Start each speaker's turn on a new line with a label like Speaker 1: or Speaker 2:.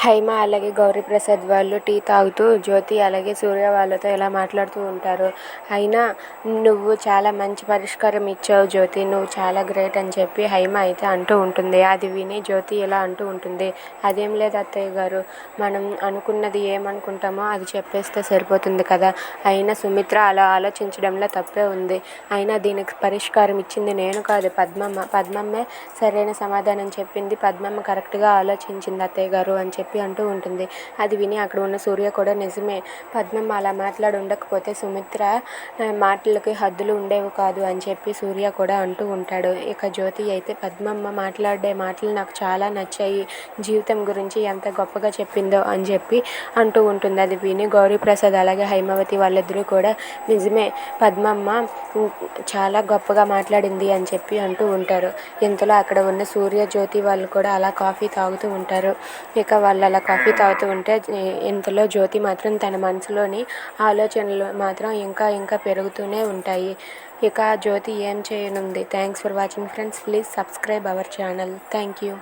Speaker 1: హైమ అలాగే గౌరీప్రసాద్ వాళ్ళు టీ తాగుతూ జ్యోతి అలాగే సూర్య వాళ్ళతో ఇలా మాట్లాడుతూ ఉంటారు. అయినా నువ్వు చాలా మంచి పరిష్కారం ఇచ్చావు జ్యోతి, నువ్వు చాలా గ్రేట్ అని చెప్పి హైమ అయితే అంటూ ఉంటుంది. అది విని జ్యోతి ఇలా అంటూ ఉంటుంది, అదేం లేదు అత్తయ్య గారు, మనం అనుకున్నది ఏమనుకుంటామో అది చెప్పేస్తే సరిపోతుంది కదా. అయినా సుమిత్ర అలా ఆలోచించడంలో తప్పే ఉంది. అయినా దీనికి పరిష్కారం ఇచ్చింది నేను కాదు, పద్మమ్మే సరైన సమాధానం చెప్పింది, పద్మమ్మ కరెక్ట్గా ఆలోచించింది అత్తయ్య గారు అని చెప్పి అంటూ ఉంటుంది. అది విని అక్కడ ఉన్న సూర్య కూడా నిజమే, పద్మమ్మ అలా మాట్లాడి ఉండకపోతే సుమిత్ర మాటలకి హద్దులు ఉండేవి కాదు అని చెప్పి సూర్య కూడా అంటూ ఉంటాడు. ఇక జ్యోతి అయితే పద్మమ్మ మాట్లాడే మాటలు నాకు చాలా నచ్చాయి, జీవితం గురించి ఎంత గొప్పగా చెప్పిందో అని చెప్పి అంటూ ఉంటుంది. అది విని గౌరీప్రసాద్ అలాగే హైమవతి వాళ్ళిద్దరూ కూడా నిజమే, పద్మమ్మ చాలా గొప్పగా మాట్లాడింది అని చెప్పి అంటూ ఉంటారు. ఇంతలో అక్కడ ఉన్న సూర్య జ్యోతి వాళ్ళు కూడా అలా కాఫీ తాగుతూ ఉంటారు. ఇక వాళ్ళు అలా కాఫీ తాగుతూ ఉంటే ఇంతలో జ్యోతి మాత్రం తన మనసులోని ఆలోచనలు మాత్రం ఇంకా ఇంకా పెరుగుతూనే ఉంటాయి. ఇక జ్యోతి ఏం చేయనుంది. Thanks for watching friends, please subscribe our channel. Thank you.